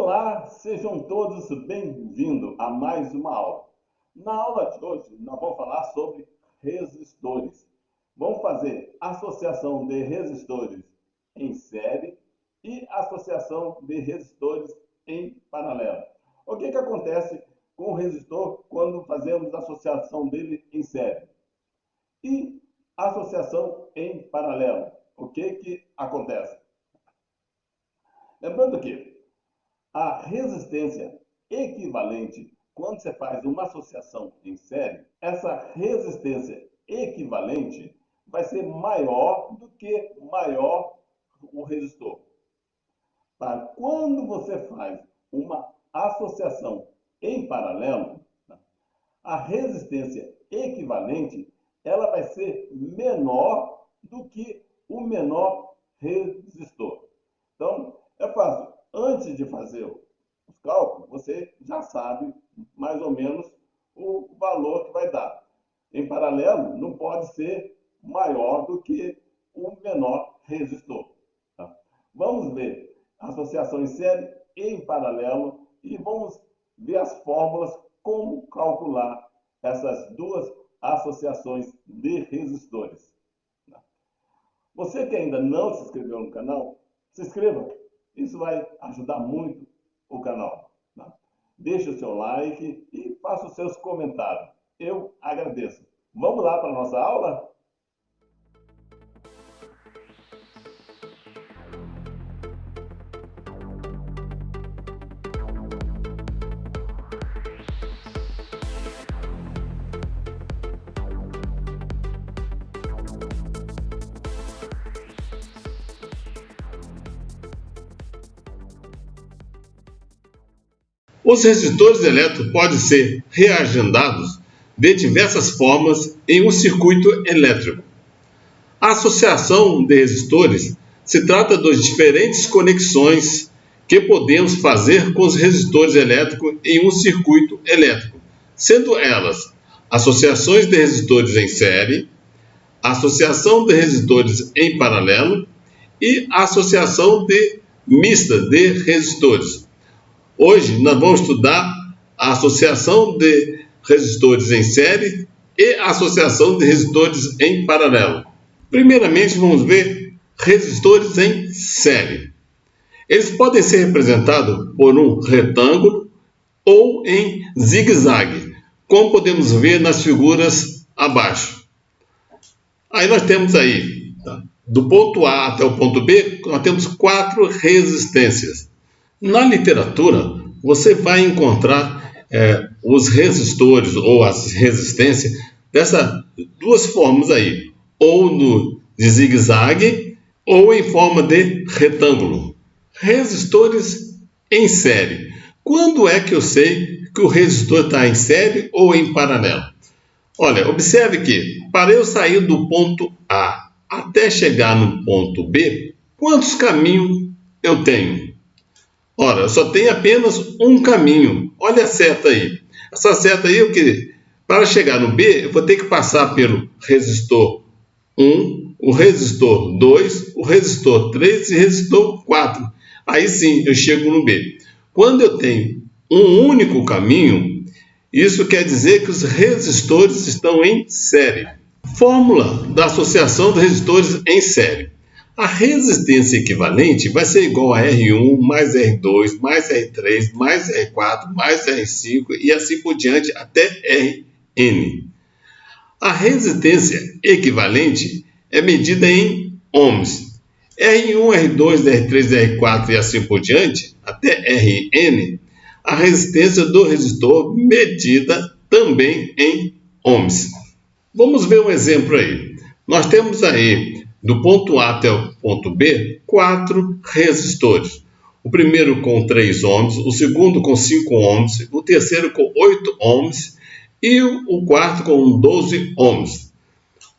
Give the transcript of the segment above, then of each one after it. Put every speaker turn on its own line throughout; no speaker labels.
Olá, sejam todos bem-vindos a mais uma aula. Na aula de hoje, nós vamos falar sobre resistores. Vamos fazer associação de resistores em série e associação de resistores em paralelo. O que acontece com o resistor quando fazemos associação dele em série? E associação em paralelo. O que acontece? Lembrando que a resistência equivalente, quando você faz uma associação em série, essa resistência equivalente vai ser maior do que maior o resistor. Tá? Quando você faz uma associação em paralelo, a resistência equivalente ela vai ser menor do que o menor resistor. Então, é fácil. Antes de fazer os cálculos, você já sabe mais ou menos o valor que vai dar. Em paralelo, não pode ser maior do que o menor resistor. Tá? Vamos ver a associação em série e em paralelo e vamos ver as fórmulas como calcular essas duas associações de resistores. Tá? Você que ainda não se inscreveu no canal, se inscreva. Isso vai ajudar muito o canal. Tá? Deixe o seu like e faça os seus comentários. Eu agradeço. Vamos lá para a nossa aula?
Os resistores elétricos podem ser reagendados de diversas formas em um circuito elétrico. A associação de resistores se trata das diferentes conexões que podemos fazer com os resistores elétricos em um circuito elétrico, sendo elas associações de resistores em série, associação de resistores em paralelo e associação mista de resistores. Hoje nós vamos estudar a associação de resistores em série e a associação de resistores em paralelo. Primeiramente vamos ver resistores em série. Eles podem ser representados por um retângulo ou em zigue-zague, como podemos ver nas figuras abaixo. Aí nós temos aí, do ponto A até o ponto B, nós temos 4 resistências. Na literatura, você vai encontrar os resistores ou as resistências dessas duas formas aí, ou de zigue-zague ou em forma de retângulo. Resistores em série. Quando é que eu sei que o resistor está em série ou em paralelo? Olha, observe que para eu sair do ponto A até chegar no ponto B, quantos caminhos eu tenho? Ora, eu só tenho apenas um caminho. Olha a seta aí. Essa seta aí, para chegar no B, eu vou ter que passar pelo resistor 1, o resistor 2, o resistor 3 e o resistor 4. Aí sim, eu chego no B. Quando eu tenho um único caminho, isso quer dizer que os resistores estão em série. Fórmula da associação de resistores em série. A resistência equivalente vai ser igual a R1 mais R2 mais R3 mais R4 mais R5 e assim por diante até Rn. A resistência equivalente é medida em ohms. R1, R2, R3, R4 e assim por diante até Rn. A resistência do resistor medida também em ohms. Vamos ver um exemplo aí. Nós temos aí do ponto A até o ponto B, 4 resistores. O primeiro com 3 ohms, o segundo com 5 ohms, o terceiro com 8 ohms e o quarto com 12 ohms.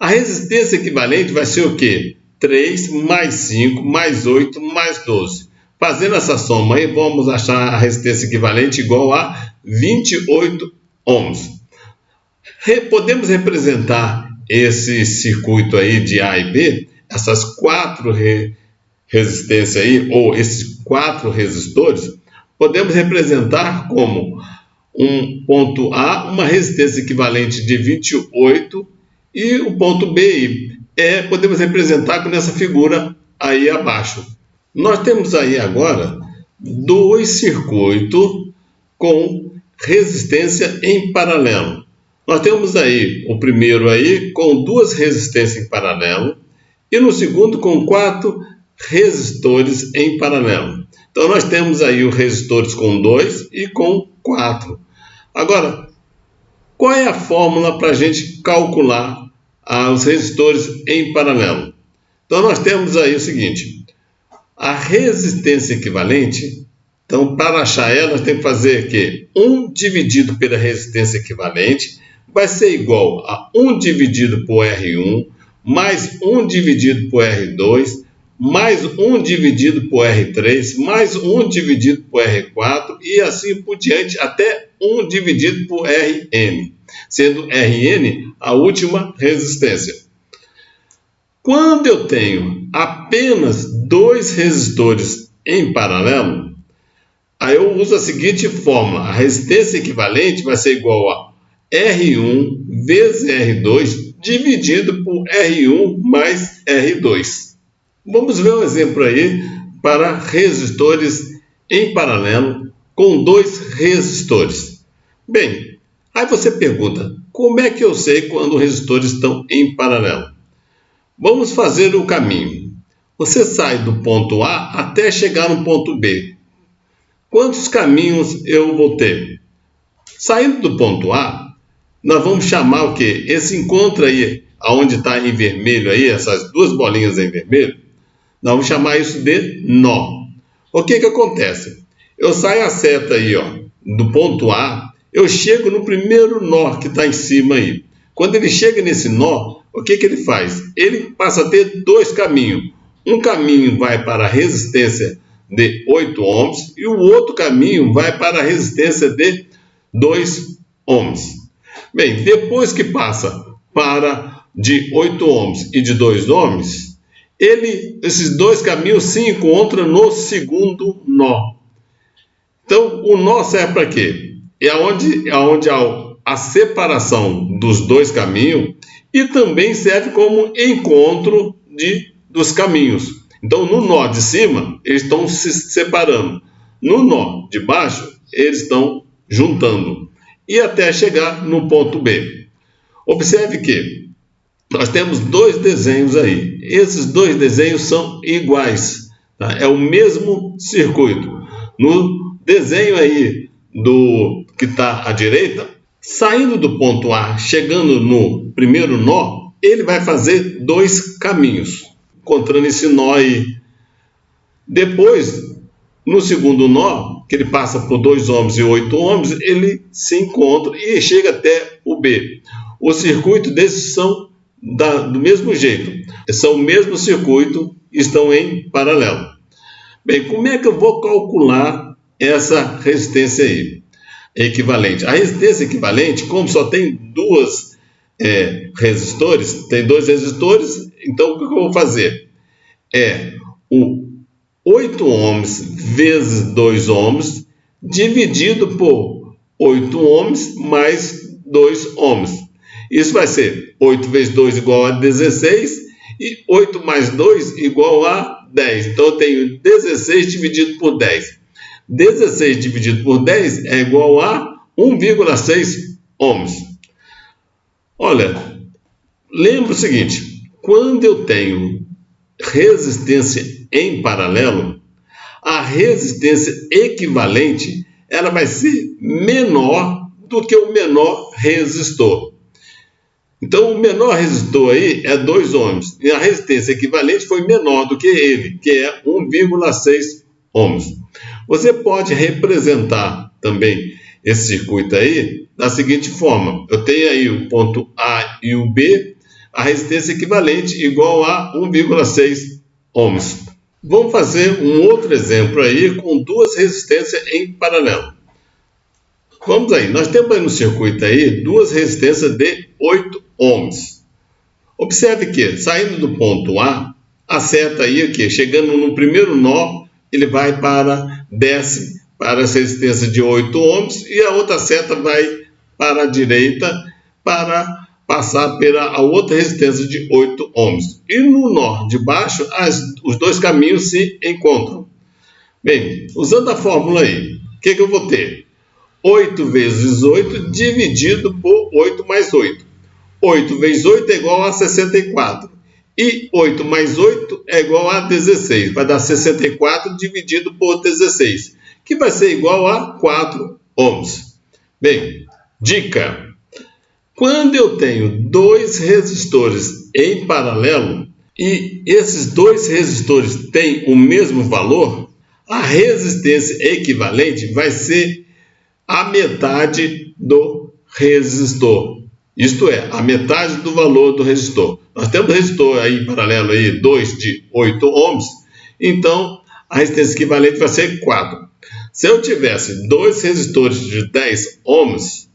A resistência equivalente vai ser o quê? 3 mais 5 mais 8 mais 12. Fazendo essa soma aí, vamos achar a resistência equivalente igual a 28 ohms. Podemos representar esse circuito aí de A e B, essas 4 resistências aí, ou esses 4 resistores, podemos representar como um ponto A, uma resistência equivalente de 28, e o ponto B podemos representar nessa figura aí abaixo. Nós temos aí agora dois circuitos com resistência em paralelo. Nós temos aí o primeiro aí com duas resistências em paralelo e no segundo com 4 resistores em paralelo. Então nós temos aí os resistores com 2 e com 4. Agora, qual é a fórmula para a gente calcular os resistores em paralelo? Então nós temos aí o seguinte: a resistência equivalente, então para achar ela, nós temos que fazer que 1 dividido pela resistência equivalente vai ser igual a 1 dividido por R1, mais 1 dividido por R2, mais 1 dividido por R3, mais 1 dividido por R4 e assim por diante até 1 dividido por Rn, sendo Rn a última resistência. Quando eu tenho apenas 2 resistores em paralelo, aí eu uso a seguinte fórmula: a resistência equivalente vai ser igual a R1 vezes R2 dividido por R1 mais R2. Vamos ver um exemplo aí para resistores em paralelo com 2 resistores. Bem, aí você pergunta, como é que eu sei quando os resistores estão em paralelo? Vamos fazer o caminho. Você sai do ponto A até chegar no ponto B. Quantos caminhos eu vou ter? Saindo do ponto A, nós vamos chamar o quê? Esse encontro aí, onde está em vermelho aí, essas duas bolinhas em vermelho, nós vamos chamar isso de nó. O que acontece? Eu saio a seta aí, ó, do ponto A, eu chego no primeiro nó que está em cima aí. Quando ele chega nesse nó, o que ele faz? Ele passa a ter 2 caminhos. Um caminho vai para a resistência de 8 ohms e o outro caminho vai para a resistência de 2 ohms. Bem, depois que passa para de 8 ohms e de 2 ohms, esses 2 caminhos se encontram no segundo nó. Então, o nó serve para quê? É onde há a separação dos 2 caminhos e também serve como encontro dos caminhos. Então, no nó de cima, eles estão se separando. No nó de baixo, eles estão juntando. E até chegar no ponto B. Observe que nós temos 2 desenhos aí. Esses 2 desenhos são iguais. Tá? É o mesmo circuito. No desenho aí que está à direita, saindo do ponto A, chegando no primeiro nó, ele vai fazer 2 caminhos, encontrando esse nó aí. Depois, no segundo nó, que ele passa por 2 ohms e 8 ohms, ele se encontra e chega até o B. Os circuitos desses são do mesmo jeito, são o mesmo circuito, estão em paralelo. Bem, como é que eu vou calcular essa resistência aí? Equivalente. A resistência equivalente, como só tem 2 resistores, então o que eu vou fazer? O 8 ohms vezes 2 ohms dividido por 8 ohms mais 2 ohms. Isso vai ser 8 vezes 2 igual a 16 e 8 mais 2 igual a 10. Então eu tenho 16 dividido por 10. 16 dividido por 10 é igual a 1,6 ohms. Olha, lembra o seguinte: quando eu tenho resistência em paralelo, a resistência equivalente ela vai ser menor do que o menor resistor. Então, o menor resistor aí é 2 ohms e a resistência equivalente foi menor do que ele, que é 1,6 ohms. Você pode representar também esse circuito aí da seguinte forma: eu tenho aí o ponto A e o B, a resistência equivalente igual a 1,6 ohms. Vamos fazer um outro exemplo aí com 2 resistências em paralelo. Vamos aí, nós temos aí no circuito aí 2 resistências de 8 ohms. Observe que, saindo do ponto A, a seta aí, chegando no primeiro nó, ele desce para essa resistência de 8 ohms e a outra seta vai para a direita para passar pela a outra resistência de 8 ohms. E no nó de baixo, os dois caminhos se encontram. Bem, usando a fórmula aí, o que eu vou ter? 8 vezes 8 dividido por 8 mais 8. 8 vezes 8 é igual a 64. E 8 mais 8 é igual a 16. Vai dar 64 dividido por 16, que vai ser igual a 4 ohms. Bem, dica. Quando eu tenho dois resistores em paralelo e esses dois resistores têm o mesmo valor, a resistência equivalente vai ser a metade do resistor. Isto é, a metade do valor do resistor. Nós temos resistor aí em paralelo, aí, 2 de 8 ohms, então a resistência equivalente vai ser 4. Se eu tivesse dois resistores de 10 ohms,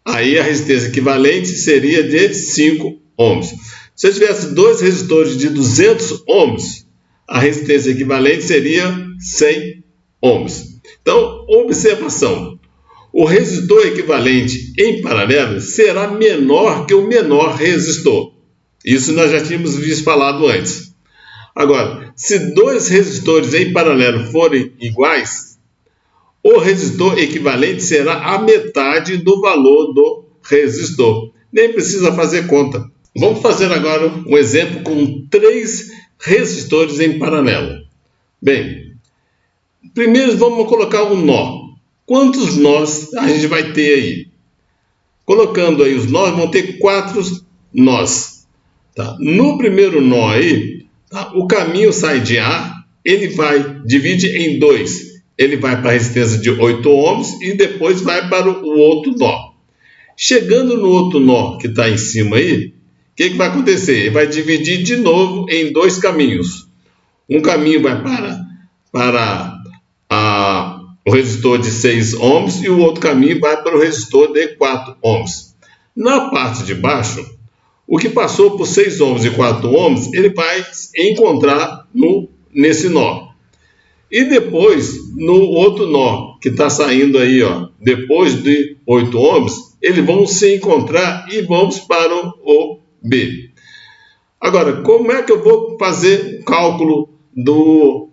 aí a resistência equivalente seria de 5 ohms. Se eu tivesse dois resistores de 200 ohms, a resistência equivalente seria 100 ohms. Então, observação. O resistor equivalente em paralelo será menor que o menor resistor. Isso nós já tínhamos visto falado antes. Agora, se dois resistores em paralelo forem iguais, o resistor equivalente será a metade do valor do resistor. Nem precisa fazer conta. Vamos fazer agora um exemplo com 3 resistores em paralelo. Bem, primeiro vamos colocar um nó. Quantos nós a gente vai ter aí? Colocando aí os nós, vão ter 4 nós. Tá? No primeiro nó aí, tá? O caminho sai de A, ele divide em 2. Ele vai para a resistência de 8 ohms e depois vai para o outro nó. Chegando no outro nó que está em cima aí, o que vai acontecer? Ele vai dividir de novo em 2 caminhos. Um caminho vai para o resistor de 6 ohms e o outro caminho vai para o resistor de 4 ohms. Na parte de baixo, o que passou por 6 ohms e 4 ohms, ele vai encontrar nesse nó. E depois, no outro nó, que está saindo aí, ó, depois de 8 ohms, eles vão se encontrar e vamos para o B. Agora, como é que eu vou fazer o cálculo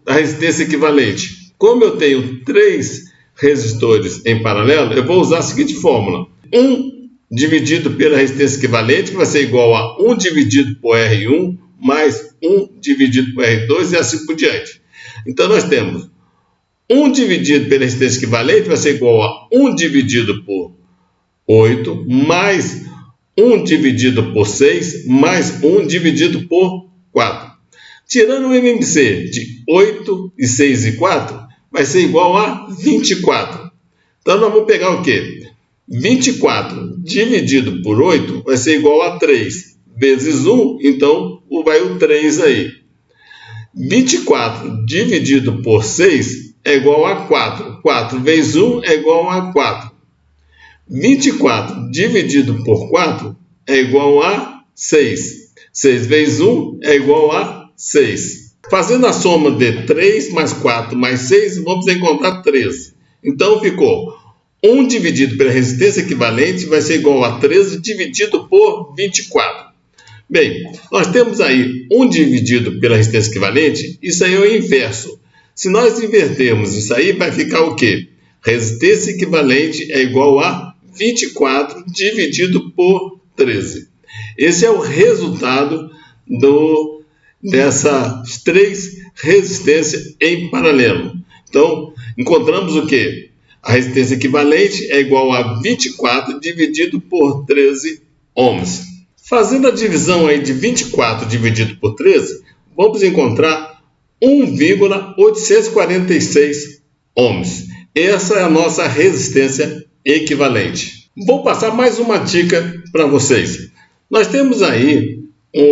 da resistência equivalente? Como eu tenho 3 resistores em paralelo, eu vou usar a seguinte fórmula. 1 dividido pela resistência equivalente, que vai ser igual a 1 dividido por R1, mais 1 dividido por R2 e assim por diante. Então, nós temos 1 dividido pela resistência equivalente vai ser igual a 1 dividido por 8, mais 1 dividido por 6, mais 1 dividido por 4. Tirando o MMC de 8, e 6 e 4, vai ser igual a 24. Então, nós vamos pegar o quê? 24 dividido por 8 vai ser igual a 3, vezes 1, então vai o 3 aí. 24 dividido por 6 é igual a 4. 4 vezes 1 é igual a 4. 24 dividido por 4 é igual a 6. 6 vezes 1 é igual a 6. Fazendo a soma de 3 mais 4 mais 6, vamos encontrar 13. Então, ficou 1 dividido pela resistência equivalente vai ser igual a 13 dividido por 24. Bem, nós temos aí 1 dividido pela resistência equivalente, isso aí é o inverso. Se nós invertermos isso aí, vai ficar o quê? Resistência equivalente é igual a 24 dividido por 13. Esse é o resultado dessas 3 resistências em paralelo. Então, encontramos o quê? A resistência equivalente é igual a 24 dividido por 13 ohms. Fazendo a divisão aí de 24 dividido por 13, vamos encontrar 1,846 ohms. Essa é a nossa resistência equivalente. Vou passar mais uma dica para vocês. Nós temos aí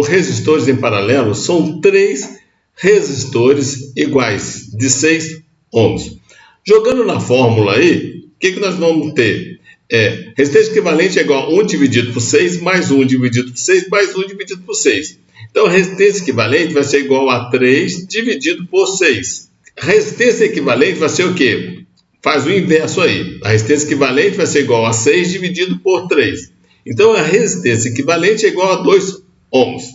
resistores em paralelo, são 3 resistores iguais, de 6 ohms. Jogando na fórmula aí, o que nós vamos ter? Resistência equivalente é igual a 1 dividido por 6, mais 1 dividido por 6, mais 1 dividido por 6. Então, a resistência equivalente vai ser igual a 3 dividido por 6. A resistência equivalente vai ser o quê? faz o inverso aí. A resistência equivalente vai ser igual a 6 dividido por 3. Então, a resistência equivalente é igual a 2 ohms.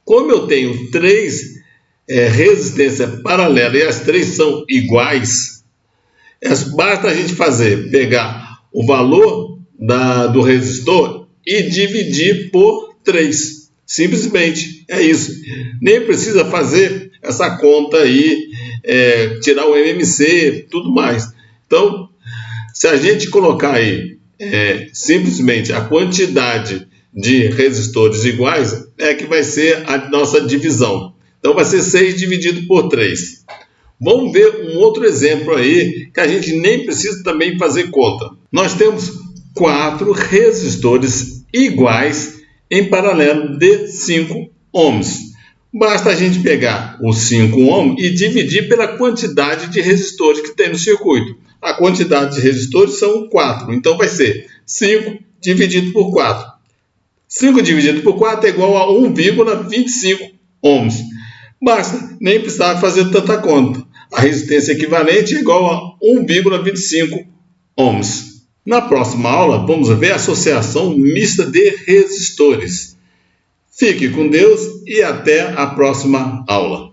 Como eu tenho 3 resistências paralelas e as 3 são iguais, basta a gente pegar o valor do resistor e dividir por 3. Simplesmente, é isso. Nem precisa fazer essa conta aí, tirar o MMC, tudo mais. Então, se a gente colocar aí simplesmente a quantidade de resistores iguais, é que vai ser a nossa divisão. Então, vai ser 6 dividido por 3. Vamos ver um outro exemplo aí, que a gente nem precisa também fazer conta. Nós temos 4 resistores iguais em paralelo de 5 ohms. Basta a gente pegar os 5 ohms e dividir pela quantidade de resistores que tem no circuito. A quantidade de resistores são 4, então vai ser 5 dividido por 4. 5 dividido por 4 é igual a 1,25 ohms. Basta, nem precisava fazer tanta conta. A resistência equivalente é igual a 1,25 ohms. Na próxima aula, vamos ver a associação mista de resistores. Fique com Deus e até a próxima aula.